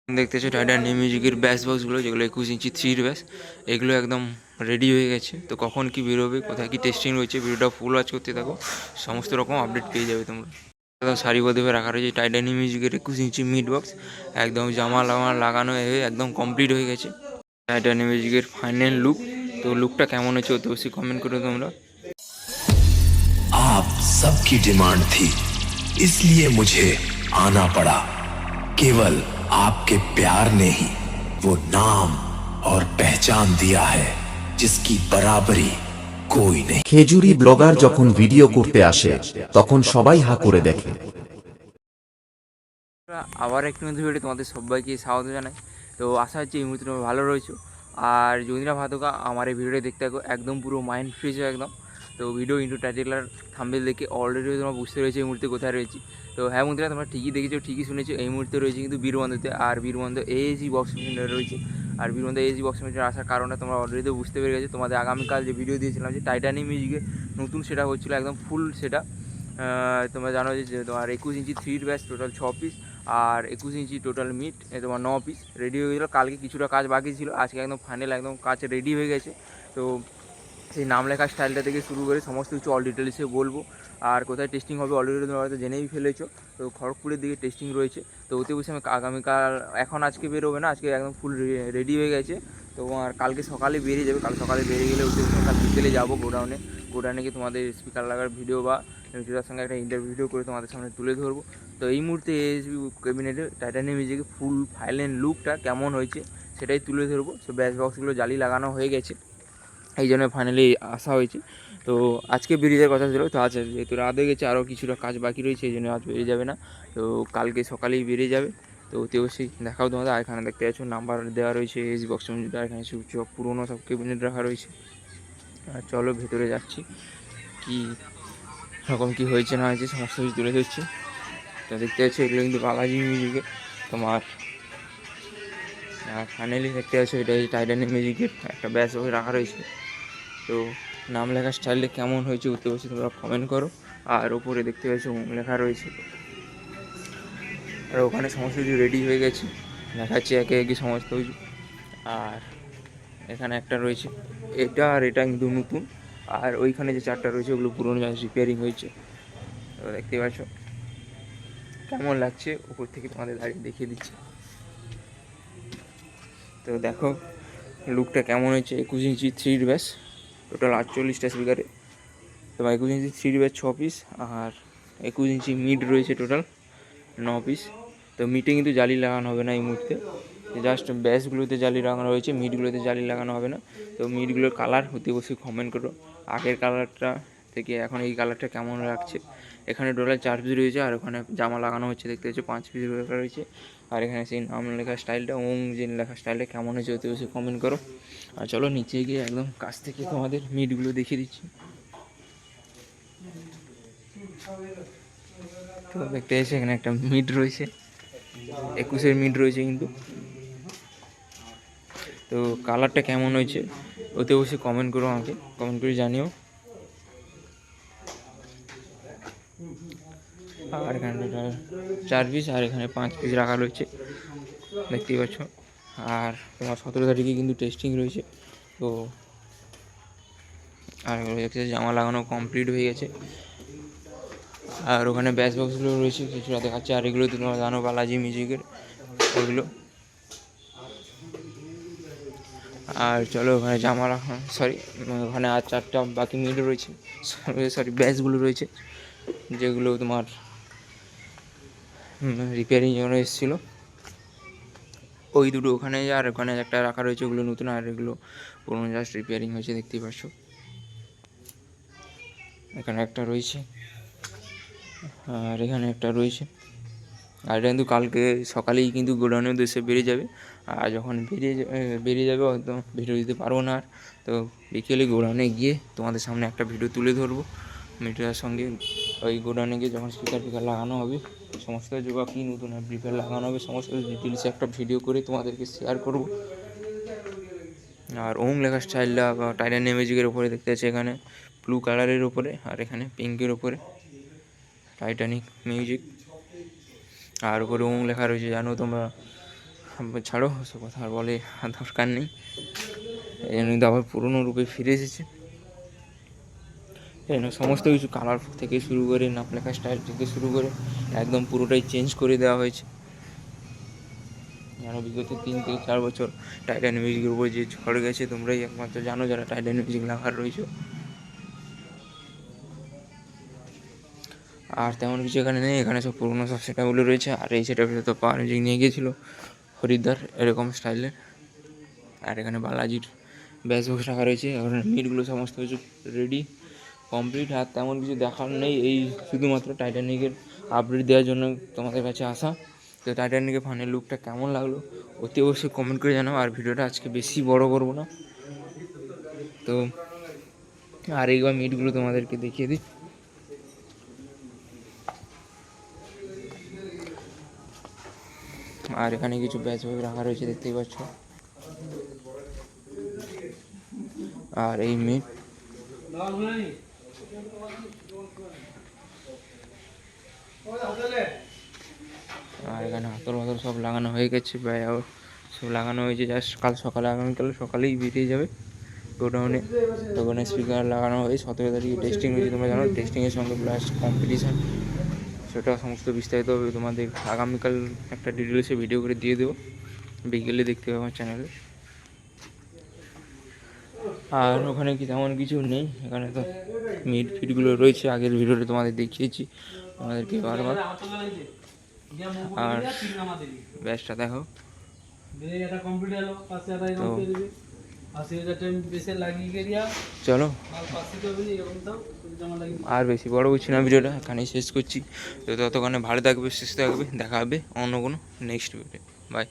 দেখতেছো টাইটানিয়াম মিউজিকের ব্যাস বক্সগুলো, যেগুলো 21 ইঞ্চি 3 ব্যাস, এগুলো একদম রেডি হয়ে গেছে। তো কখন কি বেরোবে, কোথায় কি টেস্টিং রয়েছে, ভিডিওটা ফুল ওয়াচ করতে থাকো, সমস্ত রকম আপডেট পেয়ে যাবে তোমরা। একদম সারিবদ্ধভাবে রাখা রয়েছে টাইটানিয়াম মিউজিকের 21 ইঞ্চি মিড বক্স, একদম জামা লাগানো হয়ে একদম কমপ্লিট হয়ে গেছে। টাইটানিয়াম মিউজিকের ফাইনাল লুক, তো লুকটা কেমন হচ্ছে অতি অবশ্যই কমেন্ট করে তোমরা। आप सबकी डिमांड थी, इसलिए मुझे आना पड़ा। केवल आपके प्यार ने ही वो नाम और पहचान दिया है जिसकी बराबरी कोई नहीं। খেজুরি ব্লগার যখন ভিডিও করতে আসে তখন সবাই হা করে দেখে। আবার একটু নতুন ভিডিও তোমাদের সবাইকে স্বাগত জানাই। তো আশা হচ্ছে এই মুহূর্তে তোমরা ভালো রয়েছো। আর যদি না ভাতকা আমার এই ভিডিওটা দেখতে থাকো, একদম পুরো মাইন্ড ফ্রেশ হয় একদম। তো ভিডিও ইন্টু টাইটেল আর থাম্বনেল দেখে অলরেডি তোমরা বুঝতে পেরেছো এই মুহূর্তে কোথায় রয়েছি। তো হ্যাঁ বন্ধুরা, তোমরা ঠিকই দেখেছো, ঠিকই শুনেছো, এই মুহূর্তে রয়েছে কিন্তু বীরবন্ধুতে। আর বীরবন্ধু এএসজি বক্স মেশিনে রয়েছে। আর বীরবন্ধু এএসজি বক্স মেশিনে আসার কারণে তোমরা অলরেডি বুঝতে পেরে গেছো। তোমাদের আগামীকাল যে ভিডিও দিয়েছিলাম যে টাইটানিক মিউজিকের নতুন সেটা হচ্ছিলো, একদম ফুল সেটা। তোমরা জানো যে তোমার 21 ইঞ্চি 3 ব্যাস টোটাল 6 পিস, আর 21 ইঞ্চি টোটাল মিট তোমার 9 পিস রেডি হয়ে গেছিলো। কালকে কিছুটা কাজ বাকি ছিল, আজকে একদম ফাইনাল একদম কাজ রেডি হয়ে গেছে। তো সেই নাম লেখার স্টাইলটা থেকে শুরু করে সমস্ত কিছু অল ডিটেলসে বলবো। আর কোথায় টেস্টিং হবে অলরেডি তোমরা হয়তো জেনেই ফেলেছো। তো খড়গপুরের দিকে টেস্টিং রয়েছে। তো ওতে বসে আমি আগামীকাল, এখন আজকে বেরোবে না, আজকে একদম ফুল রেডি হয়ে গেছে। তো আর কালকে সকালে বেরিয়ে যাবে, কাল সকালে বেরিয়ে গেলে ওতে বসে কাল বিকেলে যাবো গোডাউনে। গোডাউনে গিয়ে তোমাদের স্পিকার লাগার ভিডিও বা ভিডিওর সঙ্গে একটা ইন্টারভিউ ভিডিও করে তোমাদের সামনে তুলে ধরবো। তো এই মুহূর্তে এএসবি ক্যাবিনেটে টাইটানিয়াম মিউজিকের ফুল ফাইনাল লুকটা কেমন হয়েছে সেটাই তুলে ধরবো। সো ব্যাস বক্সগুলো জালি লাগানো হয়ে গেছে, এই জন্য ফাইনালি আসা হয়েছে। তো আজকে বেরিয়ে যাওয়ার কথা ছিল, তো আজ যেহেতু রাত হয়ে গেছে, আরও কিছুটা কাজ বাকি রয়েছে, এই জন্য আজ বেরিয়ে যাবে না। তো কালকে সকালেই বেরিয়ে যাবে। তো অতি অবশ্যই দেখাও তোমাদের। আর এখানে দেখতে পাচ্ছ নাম্বার দেওয়া রয়েছে এসি বক্স মিটার, এখানে সব পুরোনো সব ক্যাবিনেট রাখা রয়েছে। আর চলো ভেতরে যাচ্ছি, কী রকম কী হয়েছে না হয়েছে সমস্ত কিছু তুলে ধরছি। তো দেখতে পাচ্ছ এগুলো কিন্তু বালাজি মিউজিকে তোমার। আর ফাইনালি দেখতে পাচ্ছ এটা টাইটানিক মিউজিকের একটা ব্যাস রাখা রয়েছে। তো নাম লেখার স্টাইলটা কেমন হয়েছে অতি অবশ্যই তোমরা কমেন্ট করো। আর ওপরে দেখতে পাচ্ছ লেখা রয়েছে। আর ওখানে সমস্ত কিছু রেডি হয়ে গেছে, দেখাচ্ছে একে একে সমস্ত কিছু। আর এখানে একটা রয়েছে, এটা আর এটা কিন্তু নতুন। আর ওইখানে যে চারটা রয়েছে ওগুলো পুরোনো জায়গায় রিপেয়ারিং হয়েছে। তো দেখতে পাচ্ছ কেমন লাগছে উপর থেকে তোমাদের দাঁড়িয়ে দেখিয়ে দিচ্ছি। তো দেখো লুকটা কেমন হয়েছে। 21 ইঞ্চি 3 ব্যাস টোটাল 48টা স্পিকারে। তোমার 21 ইঞ্চি 3 ব্যাস 6 পিস, আর 21 ইঞ্চি মিড রয়েছে টোটাল 9 পিস। তো মিটে কিন্তু জালি লাগানো হবে না এই মুহূর্তে, জাস্ট ব্যাসগুলোতে জালি লাগানো হয়েছে, মিটগুলোতে জালি লাগানো হবে না। তো মিটগুলোর কালার হতে অবশ্যই কমেন্ট করো, আগের কালারটা থেকে এখন এই কালারটা কেমন লাগছে। এখানে টোটাল 4 পিস রয়েছে, আর ওখানে জামা লাগানো হচ্ছে দেখতে হচ্ছে 5 পিস লেখা রয়েছে। আর এখানে সেই নাম লেখার স্টাইলটা, ওং যে লেখার স্টাইলটা কেমন হয়েছে হতে অবশ্যই কমেন্ট করো। আর চলো নিচে গিয়ে একদম কাছ থেকে তোমাদের মিটগুলো দেখিয়ে দিচ্ছি। তো দেখতে এসে এখানে একটা মিড রয়েছে, 21-এর মিড রয়েছে কিন্তু। তো কালারটা কেমন হয়েছে ওতে অবশ্যই কমেন্ট করো, আমাকে কমেন্ট করে জানিও। আর এখানে 4 পিস, আর এখানে 5 পিস রাখা রয়েছে দেখতেই পাচ্ছ। আর তোমার 17 তারিখে কিন্তু টেস্টিং রয়েছে। তো আর দেখতে জামা লাগানো কমপ্লিট হয়ে গেছে। আর ওখানে ব্যাস বক্সগুলো রয়েছে কিছুটা দেখাচ্ছে। আর এগুলো তোমরা জানো বালাজি মিউজিকের ওইগুলো। আর চলো ওখানে জামা রাখা, সরি ওখানে আর 4টা বাকি মিড রয়েছে, সরি ব্যাসগুলো রয়েছে, যেগুলো তোমার রিপেয়ারিং জন্য এসেছিলো। ওই দুটো ওখানে, আর ওখানে একটা রাখা রয়েছে, ওগুলো নতুন, আর এগুলো পুরোনো জাস্ট রিপেয়ারিং হয়েছে দেখতেই পাচ্ছ। এখানে একটা রয়েছে, আর এখানে একটা রয়েছে। আর এটা কিন্তু কালকে সকালেই কিন্তু গোডাউনের উদ্দেশ্যে বেরিয়ে যাবে। আর যখন বেরিয়ে যাবে হয়তো ভিডিও দিতে পারবো না আর। তো বিকেলে গোডাউনে গিয়ে তোমাদের সামনে একটা ভিডিও তুলে ধরবো মিটারের সঙ্গে। ওই গোডাউনে গিয়ে যখন স্পিকার লাগানো হবে, সমস্ত যোগা কী নতুন প্রিপেয়ার লাগানো হবে সমস্ত ডিটেলসে একটা ভিডিও করে তোমাদেরকে শেয়ার করব। আর ওং লেখার স্টাইলটা বা টাইটানিয়াম মিউজিকের ওপরে দেখতে পাচ্ছি, এখানে ব্লু কালারের ওপরে, আর এখানে পিঙ্কের ওপরে টাইটানিক মিউজিক। আর উপরে ওং লেখা রয়েছে, জানো তোমরা ছাড়ো ওসব কথা আর বলে আর দরকার নেই। এই জন্য কিন্তু আবার পুরনো রূপে ফিরে এসেছে। এই জন্য সমস্ত কিছু কালার থেকে শুরু করে নাপ লেখা স্টাইল থেকে শুরু করে একদম পুরোটাই চেঞ্জ করে দেওয়া হয়েছে। যেন বিগত 3 থেকে 4 বছর টাইটান মিউজিকের উপর যে ঝড় গেছে তোমরাই একমাত্র জানো যারা টাইটান মিউজিক লাভার রয়েছে। আর তেমন কিছু এখানে নেই, এখানে সব পুরোনো সব সেটআপগুলো রয়েছে। আর এই সেটআপটা তো পাওয়ার মিউজিক নিয়ে গিয়েছিলো হরিদ্বার এরকম স্টাইলের। আর এখানে বালাজির ব্যাস বক্স রাখা রয়েছে, ওখানে মিটগুলো সমস্ত কিছু রেডি কমপ্লিট। আর তেমন কিছু দেখার নেই, এই শুধুমাত্র টাইটানিকের আপডেট দেওয়ার জন্য তোমাদের কাছে আসা। তো টাইটানিকের ফাইনাল লুকটা কেমন লাগলো অতি অবশ্যই কমেন্ট করে জানাও। আর ভিডিওটা আজকে বেশি বড় করবো না, তো আর এইবার মিটগুলো তোমাদেরকে দেখিয়ে দিই। আর এখানে কিছু ব্যাচ বই রাখা রয়েছে দেখতেই পাচ্ছ। আর এই মিট আর এখানে হাতল ফাতল সব লাগানো হয়ে গেছে, প্রায় সব লাগানো হয়েছে। জাস্ট কাল সকালে আগামীকাল সকালেই বেরিয়ে যাবে গোডাউনে। তো ওখানে স্পিকার লাগানো হয়ে 17 তারিখে টেস্টিং হয়েছে, তোমরা জানো। টেস্টিংয়ের সঙ্গে প্লাস কম্পিটিশান, সেটা সমস্ত বিস্তারিত হবে তোমাদের আগামীকাল একটা ডিটেলসে ভিডিও করে দিয়ে দেবো, বিকেলে দেখতে হবে আমার চ্যানেলে। আর ওখানে কি তেমন কিছু নেই, এখানে তো মিট ফিটগুলো রয়েছে, আগের ভিডিওতে তোমাদের দেখিয়েছি তোমাদেরকে বারবার। আর ব্যাসটা দেখো, চলো আর বেশি বড় করছি না, ভিডিওটা এখানেই শেষ করছি। তো ততক্ষণে ভালো থাকবে, সুস্থ থাকবে, দেখা হবে অন্য কোনো নেক্সট ভিডিও। বাই।